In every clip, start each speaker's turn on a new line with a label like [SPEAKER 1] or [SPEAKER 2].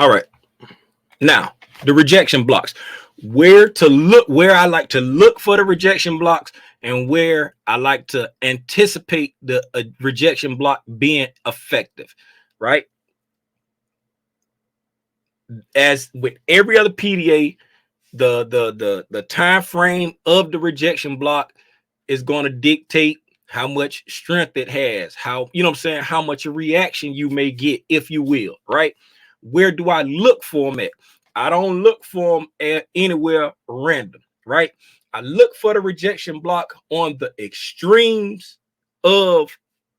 [SPEAKER 1] All right. Now, the rejection blocks. Where to look, where I like to look for the rejection blocks and where I like to anticipate the rejection block being effective, right? As with every other PDA, the time frame of the rejection block is going to dictate how much strength it has, how, you know what I'm saying, how much a reaction you may get, if you will, right? Where do I look for them at? I don't look for them at anywhere random, right? I look for the rejection block on the extremes of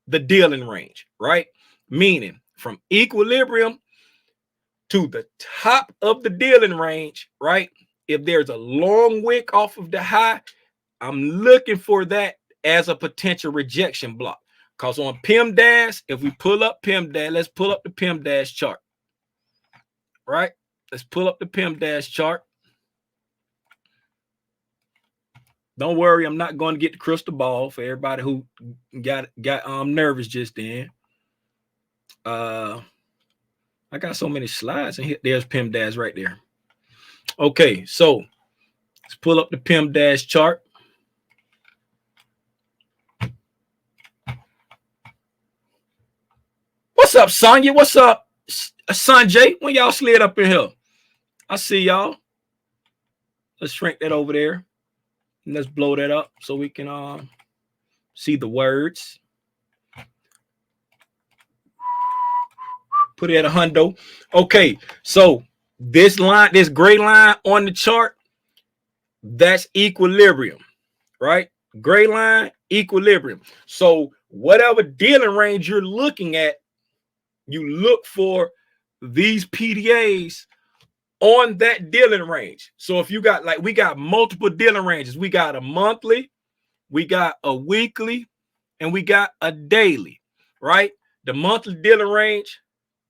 [SPEAKER 1] the dealing range, right? Meaning from equilibrium to the top of the dealing range, right? If there's a long wick off of the high, I'm looking for that as a potential rejection block. Because on PDub, if we pull up PDub, let's pull up the PDub chart, right? Let's pull up the PDub chart. Don't worry, I'm not going to get the crystal ball for everybody who got nervous just then. I got so many slides, and there's PDub right there. Okay, so let's pull up the PDub chart. What's up, Sonya? What's up, Sanjay? When y'all slid up in here, I see y'all. Let's shrink that over there. And let's blow that up so we can see the words. Put it at 100. Okay, so this line, this gray line on the chart, that's equilibrium, right? Gray line, equilibrium. So whatever dealing range you're looking at, you look for these PDAs on that dealing range. So if you got, like, we got multiple dealing ranges. We got a monthly, we got a weekly, and we got a daily, right? The monthly dealing range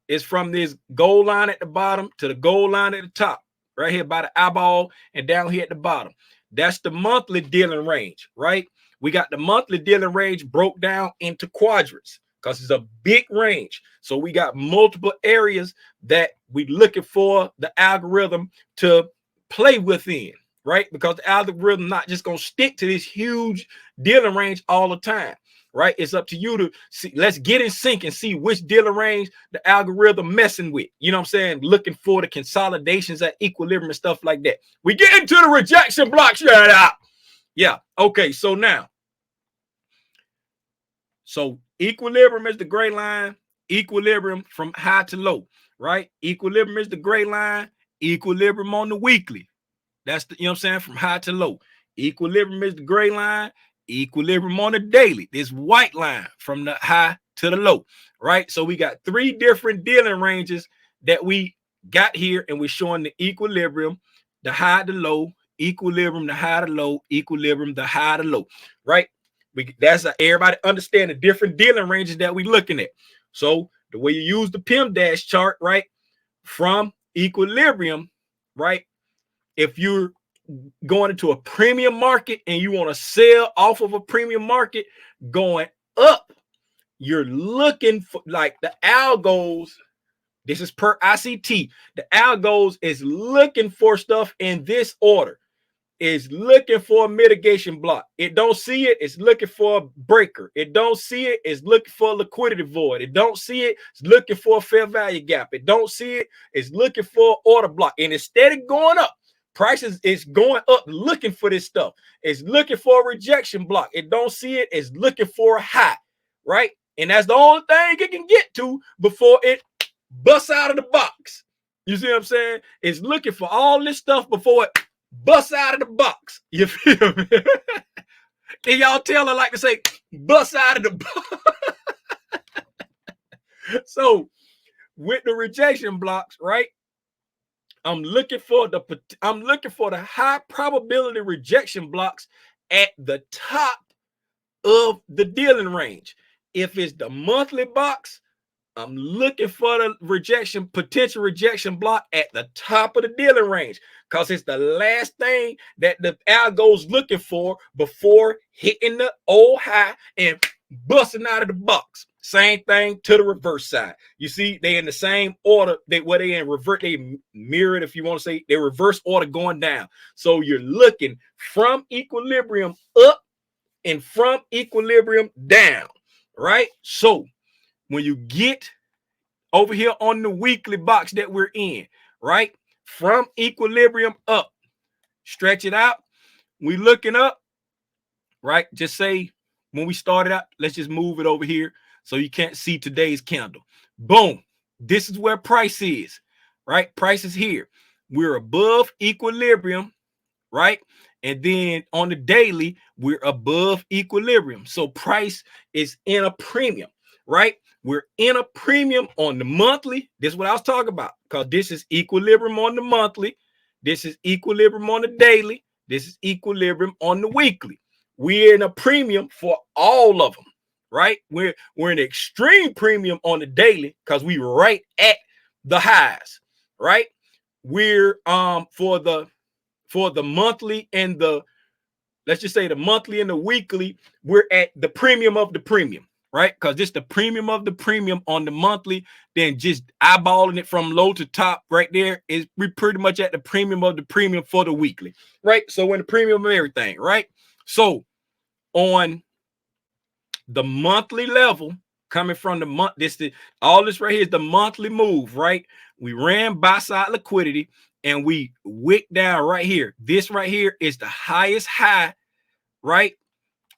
[SPEAKER 1] is from this goal line at the bottom to the goal line at the top, right here by the eyeball and down here at the bottom. That's the monthly dealing range, right? We got the monthly dealing range broke down into quadrants because it's a big range. So we got multiple areas that we looking for the algorithm to play within, right? Because the algorithm not just going to stick to this huge dealing range all the time, right? It's up to you to see. Let's get in sync and see which dealing range the algorithm messing with. You know what I'm saying? Looking for the consolidations at equilibrium and stuff like that. We get into the rejection block. Shut up. Yeah. Okay. So now, so equilibrium is the gray line. Equilibrium from high to low, right? Equilibrium is the gray line. Equilibrium on the weekly. That's the, you know what I'm saying, from high to low. Equilibrium is the gray line. Equilibrium on the daily, this white line from the high to the low, right? So we got three different dealing ranges that we got here, and we're showing the equilibrium, the high to low, equilibrium, the high to low, equilibrium, the high to low, right? That's everybody understand the different dealing ranges that we're looking at. So the way you use the PDub chart, right, from equilibrium, right? If you're going into a premium market and you want to sell off of a premium market going up, you're looking for, like, the algos. This is per ICT. The algos is looking for stuff in this order. Is looking for a mitigation block. It don't see it, it's looking for a breaker. It don't see it, it's looking for a liquidity void. It don't see it, it's looking for a fair value gap. It don't see it, it's looking for an order block. And instead of going up, prices is going up looking for this stuff. It's looking for a rejection block. It don't see it, it's looking for a high, right? And that's the only thing it can get to before it busts out of the box. You see what I'm saying? It's looking for all this stuff before it bust out of the box. You feel me? Can y'all tell I like to say bust out of the box? So with the rejection blocks, right? I'm looking for the high probability rejection blocks at the top of the dealing range. If it's the monthly box, I'm looking for the potential rejection block at the top of the dealing range, because it's the last thing that the algo's looking for before hitting the old high and busting out of the box. Same thing to the reverse side. You see, they in the same order. They in revert, they mirrored, if you want to say, they reverse order going down. So you're looking from equilibrium up and from equilibrium down, right? So when you get over here on the weekly box that we're in, right? From equilibrium up, stretch it out. We looking up, right? Just say when we started out, let's just move it over here so you can't see today's candle. Boom. This is where price is, right? Price is here. We're above equilibrium, right? And then on the daily, we're above equilibrium. So price is in a premium, right? We're in a premium on the monthly. This is what I was talking about, because this is equilibrium on the monthly. This is equilibrium on the daily. This is equilibrium on the weekly. We're in a premium for all of them, right? We're in extreme premium on the daily because we right at the highs, right? We're for the monthly and the, let's just say the monthly and the weekly, we're at the premium of the premium, right? Because this the premium of the premium on the monthly, then just eyeballing it from low to top right there is we pretty much at the premium of the premium for the weekly, right? So we're in the premium of everything, right? So on the monthly level, coming from the month, all this right here is the monthly move, right? We ran buy side liquidity and we wick down right here. This right here is the highest high, right?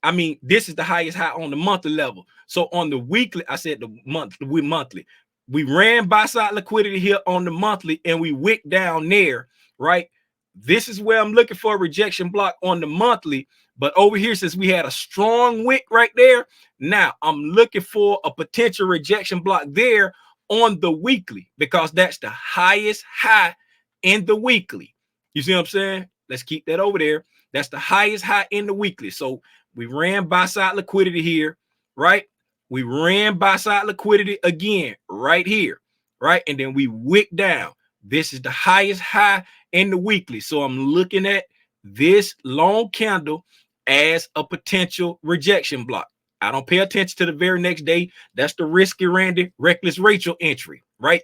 [SPEAKER 1] I mean, this is the highest high on the monthly level. So on the weekly, I said the monthly. We ran buy side liquidity here on the monthly and we wick down there, right? This is where I'm looking for a rejection block on the monthly. But over here, since we had a strong wick right there, now I'm looking for a potential rejection block there on the weekly, because that's the highest high in the weekly. You see what I'm saying? Let's keep that over there. That's the highest high in the weekly. So we ran buy side liquidity here, right? We ran buy side liquidity again right here, right? And then we wick down. This is the highest high in the weekly. So I'm looking at this long candle as a potential rejection block. I don't pay attention to the very next day. That's the risky Randy, reckless Rachel entry, right?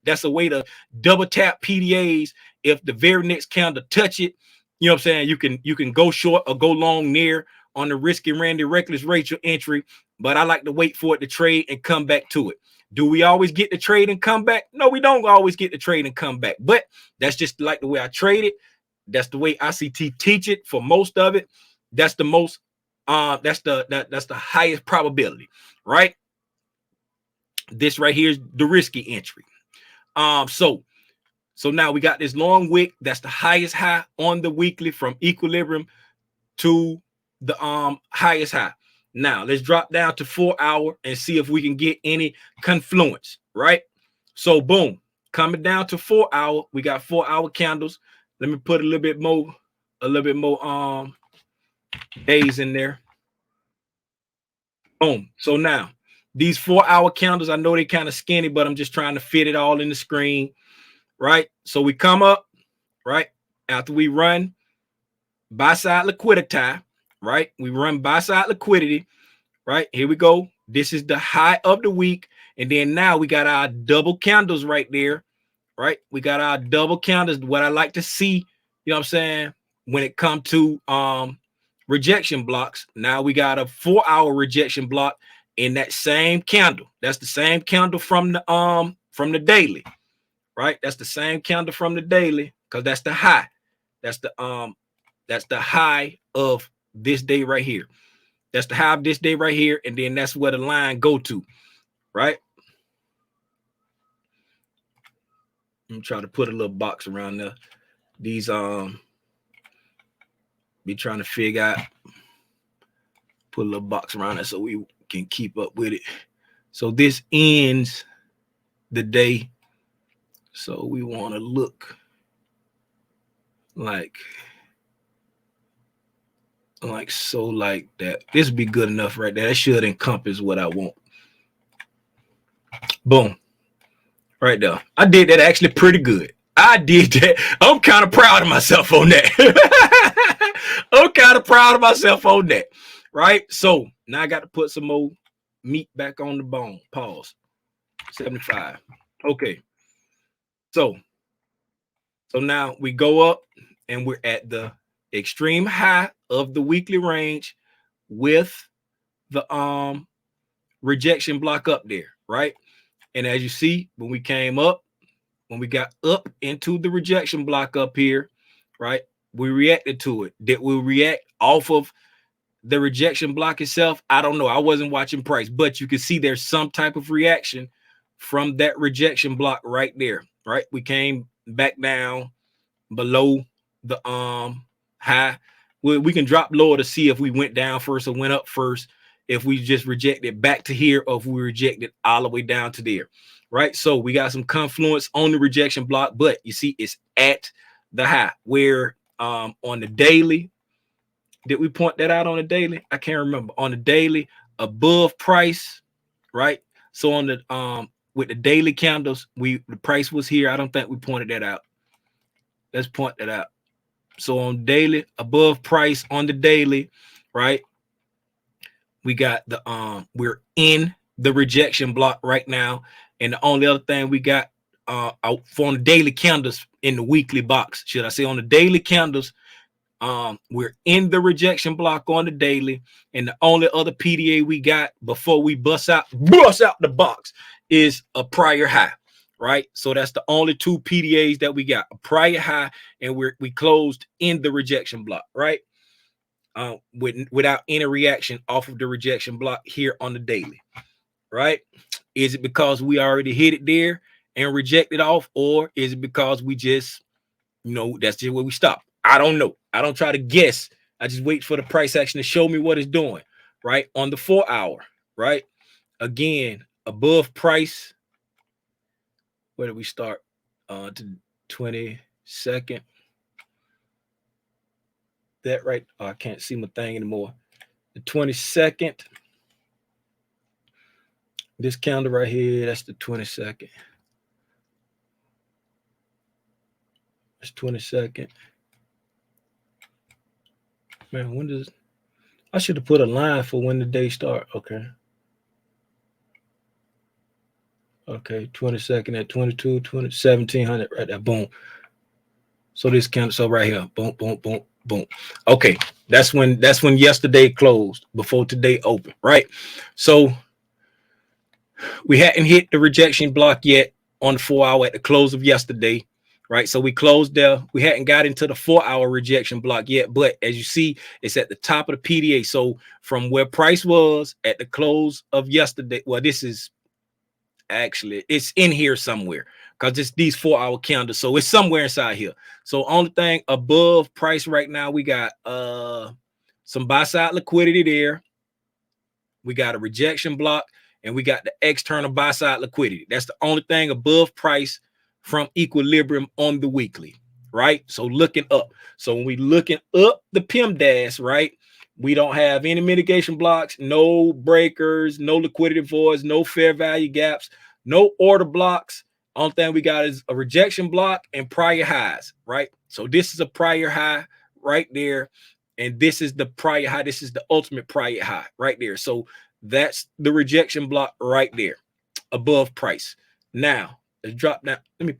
[SPEAKER 1] That's a way to double tap PDAs. If the very next candle touch it, you know what I'm saying? You can go short or go long near on the risky Randy, reckless Rachel entry. But I like to wait for it to trade and come back to it. Do we always get the trade and come back? No, we don't always get the trade and come back. But that's just like the way I trade it. That's the way ICT teach it for most of it. That's the most that's the highest probability, right? This right here is the risky entry. So now we got this long wick. That's the highest high on the weekly from equilibrium to the highest high. Now let's drop down to 4 hour and see if we can get any confluence, right? So boom, coming down to 4 hour, we got 4 hour candles. Let me put a little bit more days in there. Boom. So now these 4 hour candles, I know they kind of skinny, but I'm just trying to fit it all in the screen, right? So we come up, right? After we run buy side liquidity, right? We run buy side liquidity, right? Here we go. This is the high of the week. And then now we got our double candles right there, right? We got our double candles. What I like to see, you know what I'm saying, when it comes to rejection blocks. Now we got a 4 hour rejection block in that same candle. That's the same candle from the daily, right? That's the same candle from the daily, because that's the high. That's the high of this day right here. That's the high of this day right here, and then that's where the line go to, right? I'm trying to put a little box around there. These be trying to figure out, put a little box around it so we can keep up with it. So this ends the day. So we want to look like so, like that. This would be good enough right there. That should encompass what I want. Boom. Right there. I did that actually pretty good. I did that. I'm kind of proud of myself on that. I'm kind of proud of myself on that. right? So now I got to put some more meat back on the bone. Pause. 75. Okay. So now we go up and we're at the extreme high of the weekly range with the rejection block up there, right? And as you see, when we came up, when we got up into the rejection block up here, right, we reacted to it. Did we react off of the rejection block itself? I don't know. I wasn't watching price, but you can see there's some type of reaction from that rejection block right there, right? We came back down below the high. We can drop lower to see if we went down first or went up first, if we just rejected back to here, or if we rejected all the way down to there, right? So we got some confluence on the rejection block, but you see it's at the high, where on the daily, did we point that out on the daily? I can't remember. On the daily, above price, right? So on the with the daily candles, the price was here. I don't think we pointed that out. Let's point that out. So on daily, above price on the daily, right? We got the we're in the rejection block right now. And the only other thing we got out for on the daily candles in the weekly box, should I say on the daily candles, we're in the rejection block on the daily, and the only other PDA we got before we bust out the box is a prior high, right? So that's the only two PDAs that we got, a prior high, and we closed in the rejection block, right? Without any reaction off of the rejection block here on the daily, right? Is it because we already hit it there and rejected off, or is it because we just, that's just where we stop? I don't know. I don't try to guess. I just wait for the price action to show me what it's doing, right? On the 4 hour, right? Again, above price. Where did we start? To 22nd. That right? Oh, I can't see my thing anymore. The 22nd. This candle right here, that's the 22nd. That's 22nd. Man, when does I should have put a line for when the day start? Okay. Okay, 22nd at 22, 1700 right there. Boom. So this candle, so right here, boom, boom, boom, boom. Okay, that's when yesterday closed before today opened, right? So we hadn't hit the rejection block yet on the 4 hour at the close of yesterday, right? So we closed there. We hadn't got into the 4 hour rejection block yet, but as you see, it's at the top of the PDA. So from where price was at the close of yesterday, well, this is actually, it's in here somewhere because it's these 4 hour candles. So it's somewhere inside here. So only thing above price right now, we got some buy side liquidity there. We got a rejection block, and we got the external buy side liquidity. That's the only thing above price from equilibrium on the weekly, right? So looking up. So when we looking up the PIMDAS, right, we don't have any mitigation blocks, no breakers, no liquidity voids, no fair value gaps, no order blocks. Only thing we got is a rejection block and prior highs, right? So this is a prior high right there. And this is the prior high. This is the ultimate prior high right there. So that's the rejection block right there above price. Now let's drop down. Let me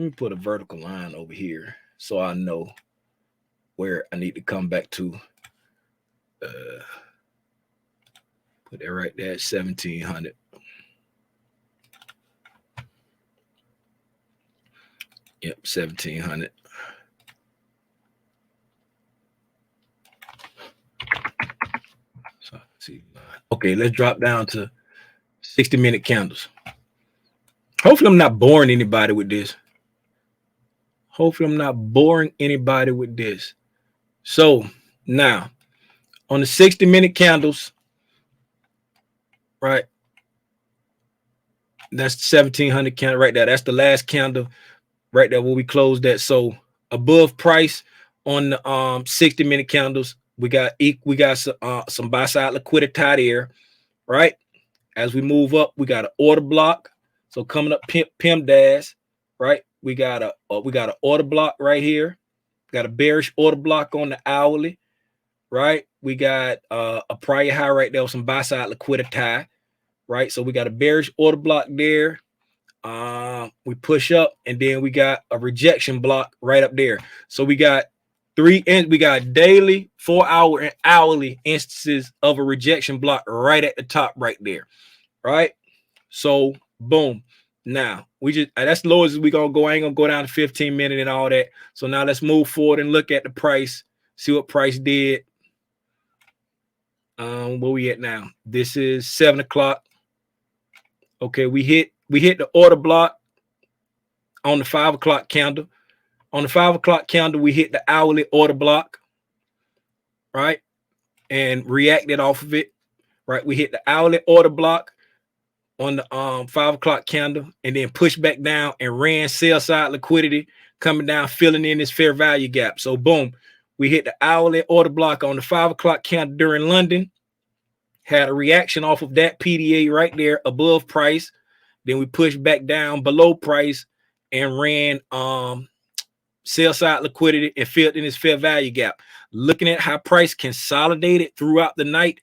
[SPEAKER 1] put a vertical line over here so I know where I need to come back to. Put that right there at 1700. Yep, 1700. So see. Okay, let's drop down to 60-minute candles. Hopefully I'm not boring anybody with this. So now on the 60-minute candles, right? That's 1700 candle right there. That's the last candle right there where we closed that. So above price on the 60-minute candles, we got some buy side liquidity there, right? As we move up, we got an order block. So coming up PIMDAS, right? We got an order block right here. Got a bearish order block on the hourly, right? We got a prior high right there with some buy side liquidity, right? So we got a bearish order block there. We push up, and then we got a rejection block right up there. So we got we got daily, 4-hour, and hourly instances of a rejection block right at the top right there, right? So boom. Now we just that's low as we gonna go. I ain't gonna go down to 15-minute and all that. So now let's move forward and look at the price, see what price did. Where we at now? This is 7 o'clock. Okay, we hit the order block on the 5 o'clock candle. On the 5 o'clock candle, we hit the hourly order block, right? And reacted off of it, right? We hit the hourly order block on the 5 o'clock candle, and then pushed back down and ran sell side liquidity coming down, filling in this fair value gap. So boom, we hit the hourly order block on the 5 o'clock candle during London, had a reaction off of that PDA right there above price. Then we pushed back down below price and ran sell side liquidity and filled in this fair value gap. Looking at how price consolidated throughout the night,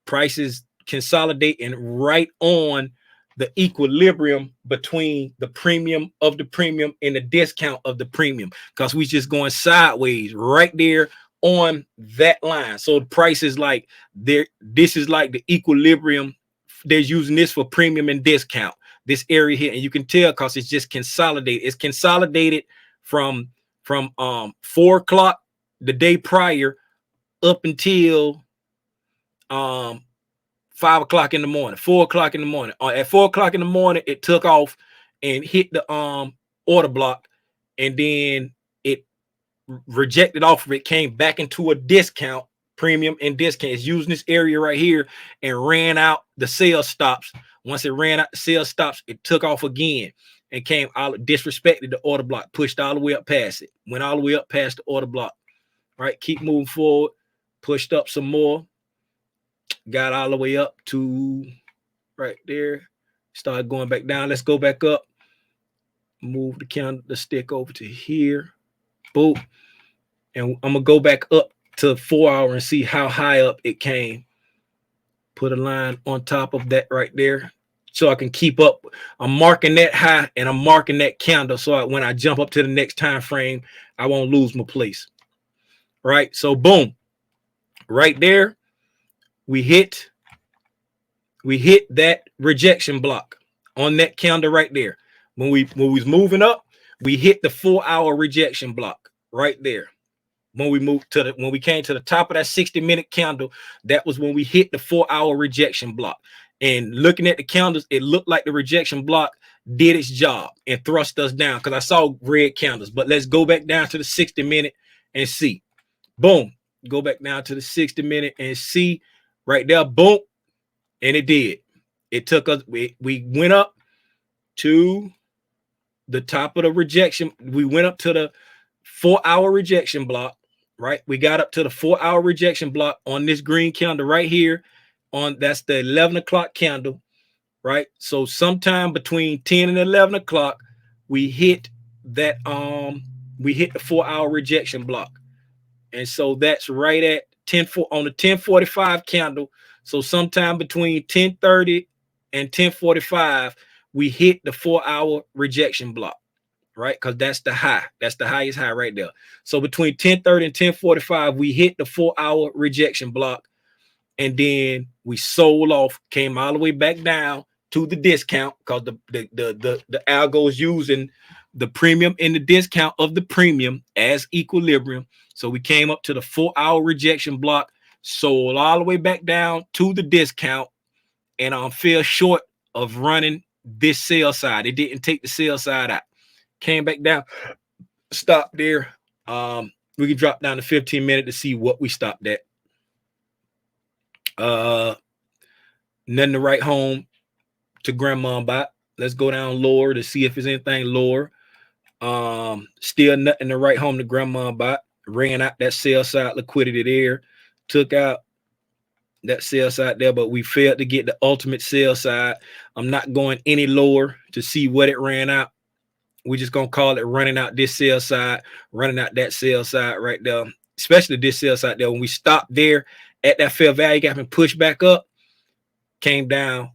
[SPEAKER 1] prices consolidating right on the equilibrium between the premium of the premium and the discount of the premium, because we just going sideways right there on that line. So the price is like there. This is like the equilibrium. They're using this for premium and discount, this area here, and you can tell because it's just consolidated. It's consolidated from 4 o'clock the day prior up until 5 o'clock in the morning, 4 o'clock in the morning. At 4 o'clock in the morning, it took off and hit the order block, and then it rejected off of it, came back into a discount, premium and discount. It's using this area right here and ran out the sales stops. Once it ran out the sales stops, it took off again and came out, disrespected the order block, pushed all the way up past it, went all the way up past the order block. Right, keep moving forward, pushed up some more, got all the way up to right there, started going back down. Let's go back up, move the stick over to here, boom, and I'm gonna go back up to 4 hour and see how high up it came. Put a line on top of that right there so I can keep up. I'm marking that high and I'm marking that candle so when I jump up to the next time frame, I won't lose my place. Right, so boom, right there, we hit that rejection block on that candle right there. When we was moving up, we hit the 4 hour rejection block right there. When we came to the top of that 60-minute candle, that was when we hit the 4 hour rejection block. And looking at the candles, it looked like the rejection block did its job and thrust us down because I saw red candles. But let's go back down to the 60-minute and see. Boom, go back down to the 60-minute and see right there. Boom, and it did. It took us. We went up to the top of the rejection. We went up to the 4 hour rejection block. Right, we got up to the 4 hour rejection block on this green candle right here. That's the 11 o'clock candle. Right, so sometime between 10 and 11 o'clock, we hit that. We hit the 4 hour rejection block. And so that's right at 10 on the 1045 candle. So sometime between 10:30 and 10:45, we hit the 4 hour rejection block, right? Because that's the high. That's the highest high right there. So between 10:30 and 10:45, we hit the 4 hour rejection block. And then we sold off, came all the way back down to the discount because the algo is using the premium and the discount of the premium as equilibrium. So we came up to the 4 hour rejection block, sold all the way back down to the discount, and fell short of running this sell side. It didn't take the sell side out. Came back down, stopped there. We can drop down to 15-minute to see what we stopped at. Nothing to write home to grandma about. Let's go down lower to see if there's anything lower. Still nothing to write home to grandma about. Ran out that sell side liquidity there, took out that sell side there, but we failed to get the ultimate sell side. I'm not going any lower to see what it ran out. We're just gonna call it running out this sell side, running out that sell side right there. especially this sales out there, when we stopped there at that fair value gap and pushed back up, came down.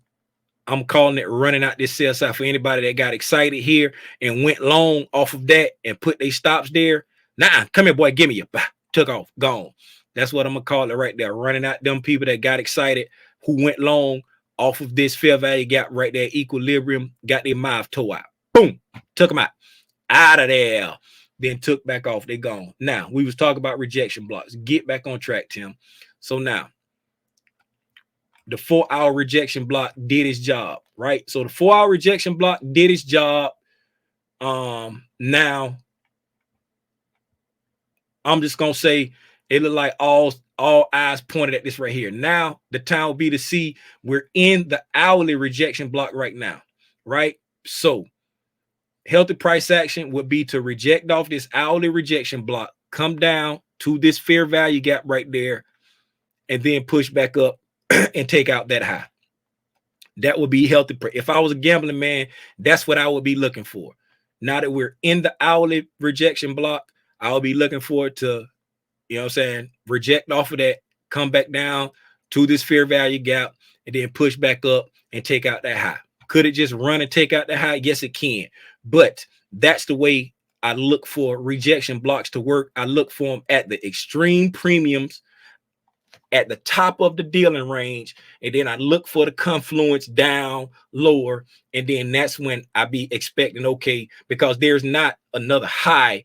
[SPEAKER 1] I'm calling it running out this sell side for anybody that got excited here and went long off of that and put their stops there. Nah, come here, boy, give me your, took off, gone. That's what I'm gonna call it right there. Running out them people that got excited, who went long off of this fair value gap right there, equilibrium, got their mouth toe out. Boom, took them out of there. Then took back off, they gone. Now, we was talking about rejection blocks. Get back on track, Tim. So now, the 4-hour rejection block did its job, right? So the 4-hour rejection block did its job. Now I'm just gonna say it looked like all eyes pointed at this right here. Now the time will be to see we're in the hourly rejection block right now, right? So healthy price action would be to reject off this hourly rejection block, come down to this fair value gap right there, and then push back up and take out that high. That would be healthy. If I was a gambling man, that's what I would be looking for. Now that we're in the hourly rejection block, I'll be looking for it to, you know what I'm saying, reject off of that, come back down to this fair value gap, and then push back up and take out that high. Could it just run and take out that high? Yes, it can. But that's the way I look for rejection blocks to work. I look for them at the extreme premiums, at the top of the dealing range, and then I look for the confluence down lower, and then that's when I be expecting, okay, because there's not another high.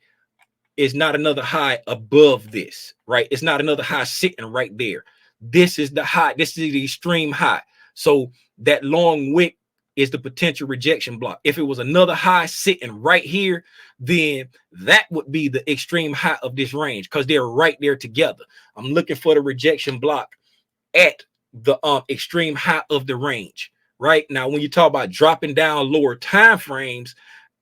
[SPEAKER 1] It's not another high above this, right? It's not another high sitting right there. This is the high. This is the extreme high. So that long wick is the potential rejection block. If it was another high sitting right here, then that would be the extreme high of this range, because they're right there together. I'm looking for the rejection block at the extreme high of the range. Right now, when you talk about dropping down lower time frames,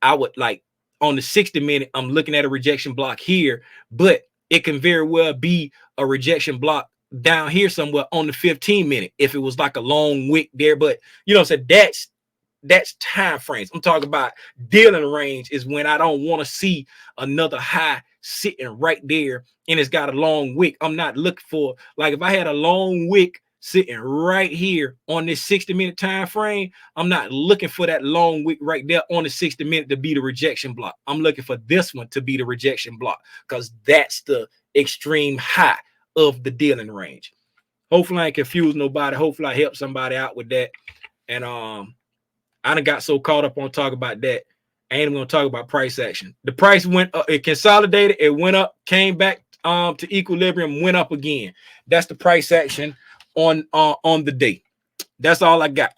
[SPEAKER 1] I would like on the 60-minute, I'm looking at a rejection block here, but it can very well be a rejection block down here somewhere on the 15-minute if it was like a long wick there. But you know, so that's time frames. I'm talking about dealing range is when I don't want to see another high sitting right there and it's got a long wick. I'm not looking for, like, if I had a long wick sitting right here on this 60-minute time frame, I'm not looking for that long wick right there on the 60-minute to be the rejection block. I'm looking for this one to be the rejection block, because that's the extreme high of the dealing range. Hopefully I ain't confused nobody. Hopefully I help somebody out with that. And I done got so caught up on talking about that. I ain't even gonna talk about price action. The price went up, it consolidated, it went up, came back to equilibrium, went up again. That's the price action on the day. That's all I got.